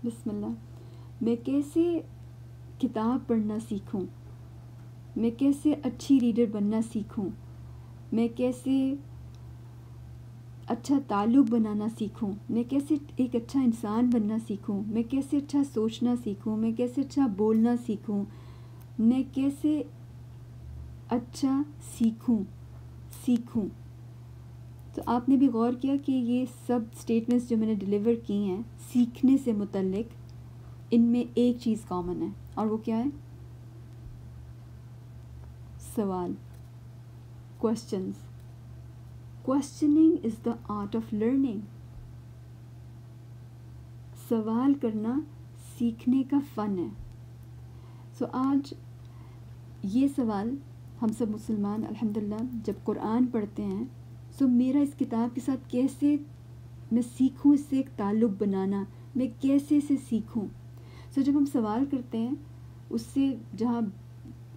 بسم اللہ. میں کیسے کتاب پڑھنا سیکھوں, میں کیسے اچھی ریڈر بننا سیکھوں, میں کیسے اچھا تعلق بنانا سیکھوں, میں کیسے ایک اچھا انسان بننا سیکھوں, میں کیسے اچھا سوچنا سیکھوں, میں کیسے اچھا بولنا سیکھوں, میں کیسے اچھا سیکھوں. تو آپ نے بھی غور کیا کہ یہ سب سٹیٹمنٹس جو میں نے ڈیلیور کی ہیں سیکھنے سے متعلق, ان میں ایک چیز کامن ہے, اور وہ کیا ہے؟ سوال, questions. Questioning is the art of learning. سوال کرنا سیکھنے کا فن ہے. سو آج یہ سوال ہم سب مسلمان الحمدللہ جب قرآن پڑھتے ہیں, سو میرا اس کتاب کے ساتھ کیسے میں سیکھوں اس سے ایک تعلق بنانا, میں کیسے اسے سیکھوں. سو جب ہم سوال کرتے ہیں اس سے, جہاں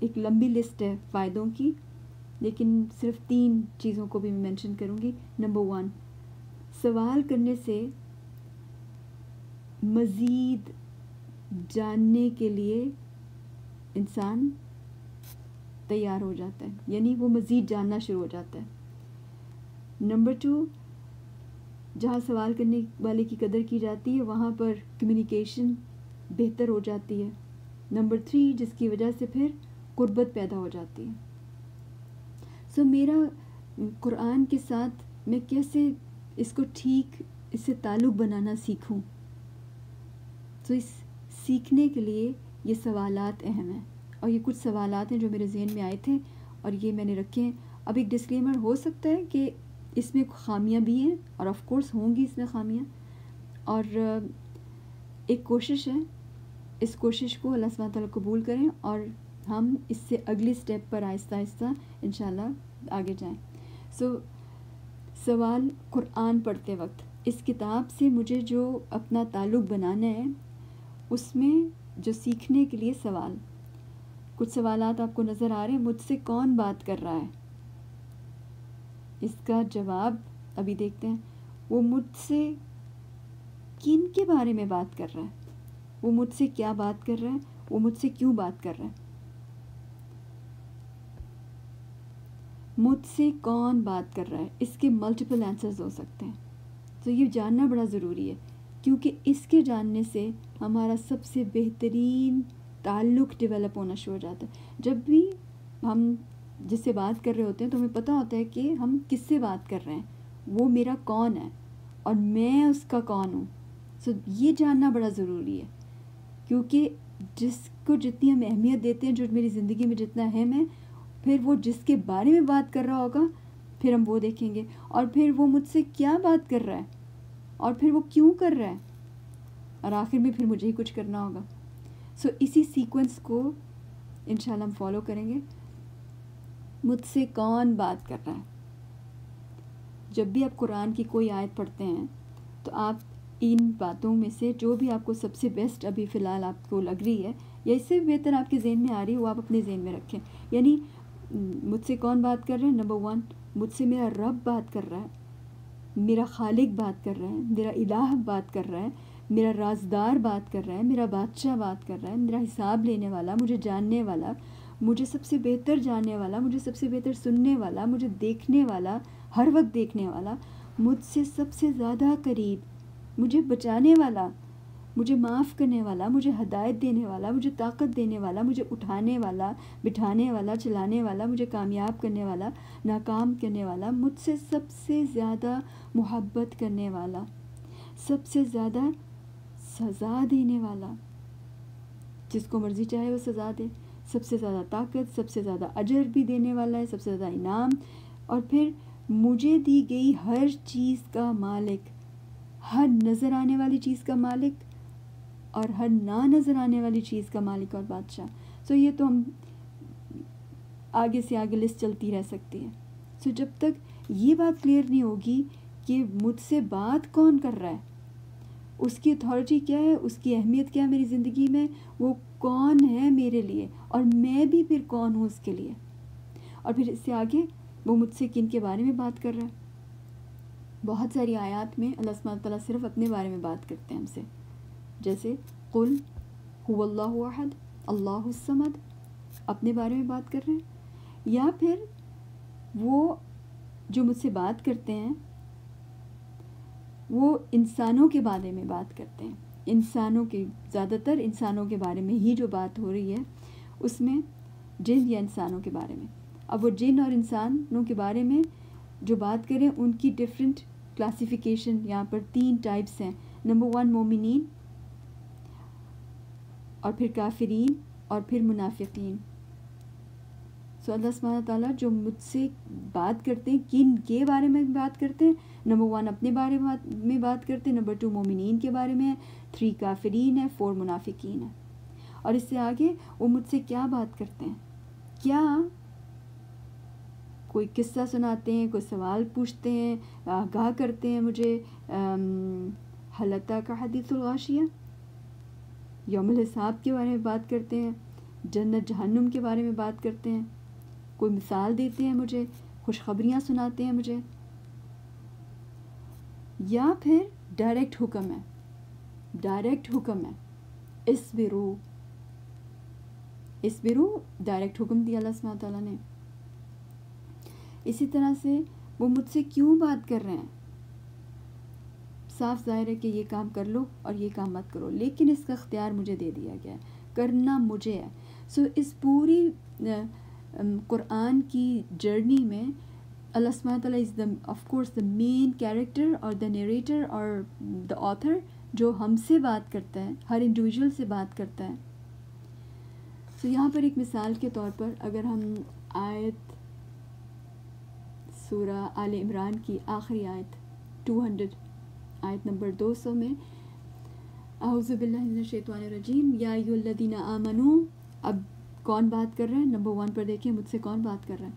ایک لمبی لسٹ ہے فائدوں کی, لیکن صرف 3 چیزوں کو بھی میں مینشن کروں گی. نمبر 1, سوال کرنے سے مزید جاننے کے لیے انسان تیار ہو جاتا ہے, یعنی وہ مزید جاننا شروع ہو جاتا ہے. نمبر 2, جہاں سوال کرنے والے کی قدر کی جاتی ہے وہاں پر کمیونیکیشن بہتر ہو جاتی ہے. نمبر 3, جس کی وجہ سے پھر قربت پیدا ہو جاتی ہے. سو میرا قرآن کے ساتھ میں کیسے اس کو ٹھیک, اس سے تعلق بنانا سیکھوں. تو اس سیکھنے کے لیے یہ سوالات اہم ہیں, اور یہ کچھ سوالات ہیں جو میرے ذہن میں آئے تھے اور یہ میں نے رکھے ہیں. اب ایک ڈسکلیمر ہو سکتا ہے کہ اس میں خامیاں بھی ہیں, اور آف کورس ہوں گی اس میں خامیاں, اور ایک کوشش ہے, اس کوشش کو اللہ سبحانہ تعالیٰ قبول کریں اور ہم اس سے اگلی سٹیپ پر آہستہ آہستہ انشاءاللہ آگے جائیں. سو سوال قرآن پڑھتے وقت, اس کتاب سے مجھے جو اپنا تعلق بنانا ہے اس میں جو سیکھنے کے لیے سوال, کچھ سوالات آپ کو نظر آ رہے ہیں. مجھ سے کون بات کر رہا ہے, اس کا جواب ابھی دیکھتے ہیں. وہ مجھ سے کن کے بارے میں بات کر رہا ہے, وہ مجھ سے کیا بات کر رہا ہے, وہ مجھ سے کیوں بات کر رہا ہے. مجھ سے کون بات کر رہا ہے, اس کے ملٹیپل آنسرز ہو سکتے ہیں. تو یہ جاننا بڑا ضروری ہے, کیونکہ اس کے جاننے سے ہمارا سب سے بہترین تعلق ڈیولپ ہونا شروع ہو جاتا ہے. جب بھی ہم جس سے بات کر رہے ہوتے ہیں تو ہمیں پتہ ہوتا ہے کہ ہم کس سے بات کر رہے ہیں, وہ میرا کون ہے اور میں اس کا کون ہوں. سو یہ جاننا بڑا ضروری ہے, کیونکہ جس کو جتنی ہم اہمیت دیتے ہیں, جو میری زندگی میں جتنا اہم ہے, پھر وہ جس کے بارے میں بات کر رہا ہوگا پھر ہم وہ دیکھیں گے, اور پھر وہ مجھ سے کیا بات کر رہا ہے, اور پھر وہ کیوں کر رہا ہے, اور آخر میں پھر مجھے ہی کچھ کرنا ہوگا. سو اسی سیکوینس کو انشاءاللہ ہم فالو کریں گے. مجھ سے کون بات کر رہا ہے. جب بھی آپ قرآن کی کوئی آیت پڑھتے ہیں تو آپ ان باتوں میں سے جو بھی آپ کو سب سے بیسٹ ابھی فی الحال آپ کو لگ رہی ہے یا اس سے بہتر آپ کے ذہن میں آ رہی ہے, وہ آپ اپنے ذہن میں رکھیں. یعنی مجھ سے کون بات کر رہے ہیں. نمبر 1, مجھ سے میرا رب بات کر رہا ہے, میرا خالق بات کر رہا ہے, میرا الہ بات کر رہا ہے, میرا رازدار بات کر رہا ہے, میرا بادشاہ بات کر رہا ہے, میرا حساب لینے والا, مجھے جاننے والا, مجھے سب سے بہتر جاننے والا, مجھے سب سے بہتر سننے والا, مجھے دیکھنے والا, ہر وقت دیکھنے والا, مجھ سے سب سے زیادہ قریب, مجھے بچانے والا, مجھے معاف کرنے والا, مجھے ہدایت دینے والا, مجھے طاقت دینے والا, مجھے اٹھانے والا, بٹھانے والا, چلانے والا, مجھے کامیاب کرنے والا, ناکام کرنے والا, مجھ سے سب سے زیادہ محبت کرنے والا, سب سے زیادہ سزا دینے والا, جس کو مرضی چاہے وہ سزا دے, سب سے زیادہ طاقت, سب سے زیادہ اجر بھی دینے والا ہے, سب سے زیادہ انعام, اور پھر مجھے دی گئی ہر چیز کا مالک, ہر نظر آنے والی چیز کا مالک اور ہر نہ نظر آنے والی چیز کا مالک اور بادشاہ. سو یہ تو ہم آگے سے آگے لسٹ چلتی رہ سکتی ہے. سو جب تک یہ بات کلیئر نہیں ہوگی کہ مجھ سے بات کون کر رہا ہے, اس کی اتھارٹی کیا ہے, اس کی اہمیت کیا ہے میری زندگی میں, وہ کون ہے میرے لیے, اور میں بھی پھر کون ہوں اس کے لیے, اور پھر اس سے آگے وہ مجھ سے کن کے بارے میں بات کر رہا ہے. بہت ساری آیات میں اللہ سبحانہ تعالیٰ صرف اپنے بارے میں بات کرتے ہیں ہم سے, جیسے قل هو اللہ احد، اللہ الصمد، اپنے بارے میں بات کر رہے ہیں، یا پھر وہ جو مجھ سے بات کرتے ہیں وہ انسانوں کے بارے میں بات کرتے ہیں، انسانوں کے، زیادہ تر انسانوں کے بارے میں ہی جو بات ہو رہی ہے، اس میں جن یا انسانوں کے بارے میں. اب وہ جن اور انسانوں کے بارے میں جو بات کریں ان کی ڈفرینٹ کلاسیفیکیشن یہاں پر 3 ٹائپس ہیں. نمبر 1 مومنین، اور پھر کافرین، اور پھر منافقین. سو اللہ سبحانہ تعالیٰ جو مجھ سے بات کرتے ہیں، کن کے بارے میں بات کرتے ہیں؟ نمبر 1 اپنے بارے میں بات کرتے ہیں، نمبر 2 مومنین کے بارے میں ہے، 3 کافرین ہے، 4 منافقین ہے. اور اس سے آگے وہ مجھ سے کیا بات کرتے ہیں؟ کیا کوئی قصہ سناتے ہیں، کوئی سوال پوچھتے ہیں، آگاہ کرتے ہیں مجھے، حل اتاک حدیث الغاشیہ، یوم الحساب کے بارے میں بات کرتے ہیں، جنت جہنم کے بارے میں بات کرتے ہیں، کوئی مثال دیتے ہیں مجھے، خوشخبریاں سناتے ہیں مجھے، یا پھر ڈائریکٹ حکم ہے، ڈائریکٹ حکم ہے اصبرو، اصبرو، ڈائریکٹ حکم دیا اللہ سبحانہ تعالیٰ نے. اسی طرح سے وہ مجھ سے کیوں بات کر رہے ہیں؟ صاف ظاہر ہے کہ یہ کام کر لو اور یہ کام مت کرو، لیکن اس کا اختیار مجھے دے دیا گیا ہے، کرنا مجھے ہے. سو اس پوری قرآن کی جرنی میں اللہ سبحانہ تعالیٰ is the of course the main character اور دا نیریٹر اور دا آتھر، جو ہم سے بات کرتا ہے، ہر انڈیویجول سے بات کرتا ہے. سو یہاں پر ایک مثال کے طور پر اگر ہم آیت سورہ آل عمران کی آخری آیت 200 آیت نمبر 200 میں اعوذ باللہ من الشیطان الرجیم یا ایھا الذین آمنو، اب کون بات کر رہے ہیں؟ نمبر 1 پر دیکھیں مجھ سے کون بات کر رہا ہے؟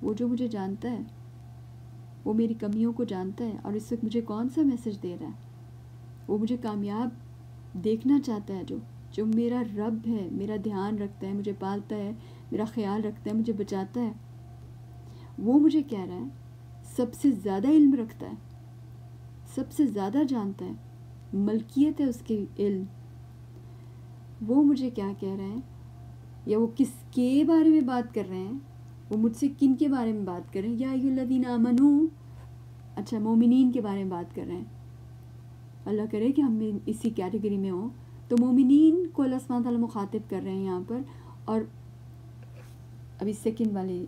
وہ جو مجھے جانتا ہے، وہ میری کمیوں کو جانتا ہے، اور اس وقت مجھے کون سا میسج دے رہا ہے؟ وہ مجھے کامیاب دیکھنا چاہتا ہے، جو میرا رب ہے، میرا دھیان رکھتا ہے، مجھے پالتا ہے، میرا خیال رکھتا ہے، مجھے بچاتا ہے. وہ مجھے کہہ رہا ہے، سب سے زیادہ علم رکھتا ہے، سب سے زیادہ جانتا ہے، ملکیت ہے اس کے علم. وہ مجھے کیا کہہ رہے ہیں، یا وہ کس کے بارے میں بات کر رہے ہیں؟ وہ مجھ سے کن کے بارے میں بات کر رہے ہیں؟ یا ایھا الذین آمنو، اچھا مومنین کے بارے میں بات کر رہے ہیں. اللہ کرے کہ ہم اسی کیٹیگری میں ہوں. تو مومنین کو اللہ سبحانہ تعالیٰ مخاطب کر رہے ہیں یہاں پر. اور ابھی سیکنڈ والے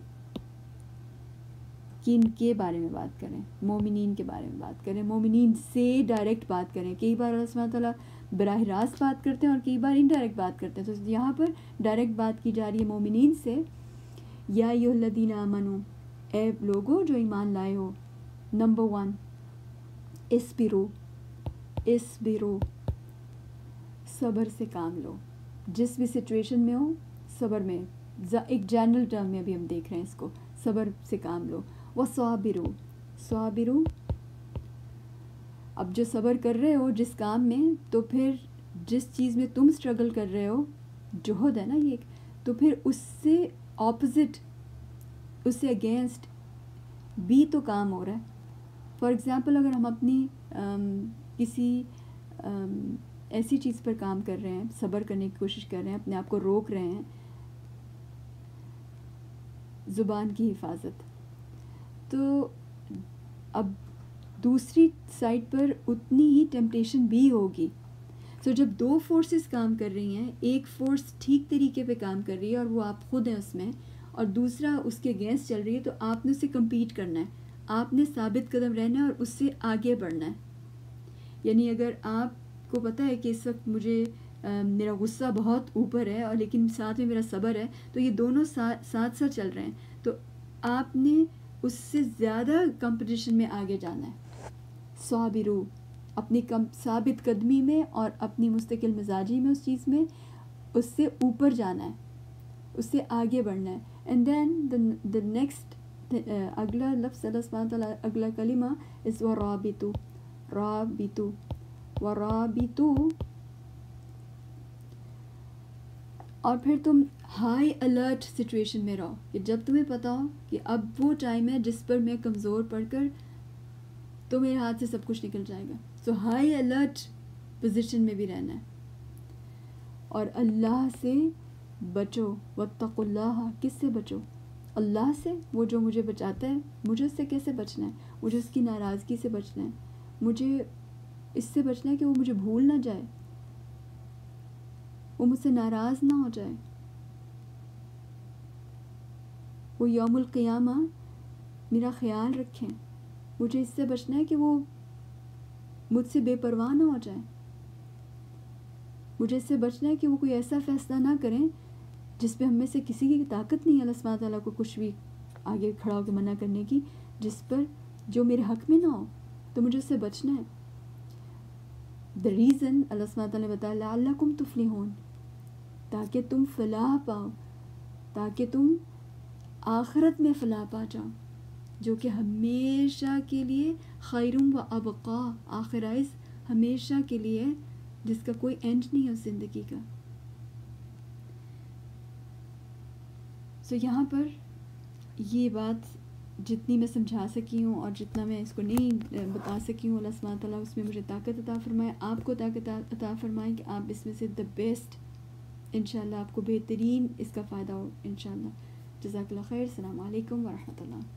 کن کے بارے میں بات کریں؟ مومنین کے بارے میں بات کریں، مومنین سے ڈائریکٹ بات کریں. کئی بار اللہ سبحانہ تعالیٰ براہ راست بات کرتے ہیں اور کئی بار انڈائریکٹ بات کرتے ہیں. تو یہاں پر ڈائریکٹ بات کی جا رہی ہے مومنین سے. یا ایھا الذین آمنو، اے لوگو جو ایمان لائے ہو. نمبر 1 اصبرو، اصبرو، صبر سے کام لو. جس بھی سچویشن میں ہو صبر میں، ایک جنرل ٹرم میں بھی ہم دیکھ رہے ہیں اس کو، صبر سے کام لو. وصابرو، صابرو، اب جو صبر کر رہے ہو جس کام میں، تو پھر جس چیز میں تم سٹرگل کر رہے ہو، جہد ہے نا یہ، تو پھر اس سے اپوزٹ، اس سے اگینسٹ بھی تو کام ہو رہا ہے. فار ایگزامپل اگر ہم اپنی کسی ایسی چیز پر کام کر رہے ہیں، صبر کرنے کی کوشش کر رہے ہیں، اپنے آپ کو روک رہے ہیں، زبان کی حفاظت، تو اب دوسری سائڈ پر اتنی ہی ٹیمپٹیشن بھی ہوگی. سو جب 2 فورسز کام کر رہی ہیں، ایک فورس ٹھیک طریقے پہ کام کر رہی ہے اور وہ آپ خود ہیں اس میں، اور دوسرا اس کے اگینسٹ چل رہی ہے، تو آپ نے اس سے کمپیٹ کرنا ہے، آپ نے ثابت قدم رہنا ہے اور اس سے آگے بڑھنا ہے. یعنی اگر آپ کو پتہ ہے کہ اس وقت مجھے میرا غصہ بہت اوپر ہے اور لیکن ساتھ میں میرا صبر ہے، تو یہ دونوں ساتھ ساتھ چل رہے ہیں، تو آپ نے اس سے زیادہ کمپٹیشن میں آگے جانا ہے. صابرو، اپنی ثابت قدمی میں اور اپنی مستقل مزاجی میں، اس چیز میں اس سے اوپر جانا ہے، اس سے آگے بڑھنا ہے. اینڈ دین دا نیکسٹ، اگلا لفظ اللہ سبحانہ تعالیٰ، اگلا کلمہ اس ورابطو، رابطو، ورابطو. اور پھر تم ہائی الرٹ سچویشن میں رہو، کہ جب تمہیں پتہ ہو کہ اب وہ ٹائم ہے جس پر میں کمزور پڑ کر تو میرے ہاتھ سے سب کچھ نکل جائے گا. سو ہائی الرٹ پوزیشن میں بھی رہنا ہے. اور اللہ سے بچو. واتقوا اللہ. کس سے بچو؟ اللہ سے. وہ جو مجھے بچاتا ہے. مجھے اس سے کیسے بچنا ہے؟ مجھے اس کی ناراضگی سے بچنا ہے. مجھے اس سے بچنا ہے کہ وہ مجھے بھول نہ جائے, وہ مجھ سے ناراض نہ ہو جائے, وہ یوم القیامہ میرا خیال رکھیں. مجھے اس سے بچنا ہے کہ وہ مجھ سے بے پرواہ نہ ہو جائے. مجھے اس سے بچنا ہے کہ وہ کوئی ایسا فیصلہ نہ کریں جس پہ ہم میں سے کسی کی طاقت نہیں ہے اللہ سبحانہ تعالیٰ کو کچھ بھی آگے کھڑا ہو کے منع کرنے کی, جس پر جو میرے حق میں نہ ہو. تو مجھے اس سے بچنا ہے. دا ریزن اللہ سبحانہ تعالیٰ نے بتایا لعلکم تفلحون, تاکہ تم فلاح پاؤ, تاکہ تم آخرت میں فلاح پا جاؤ, جو کہ ہمیشہ کے لیے خیرم و ابقا, آخرائز ہمیشہ کے لیے, جس کا کوئی اینڈ نہیں ہے اس زندگی کا. سو یہاں پر یہ بات جتنی میں سمجھا سکی ہوں اور جتنا میں اس کو نہیں بتا سکی ہوں, اللہ سبحانہ تعالیٰ اس میں مجھے طاقت عطا فرمائے, آپ کو طاقت عطا فرمائے کہ آپ اس میں سے دا بیسٹ انشاءاللہ آپ کو بہترین اس کا فائدہ ہو انشاءاللہ. جزاک اللہ خیر. السلام علیکم ورحمۃ اللہ.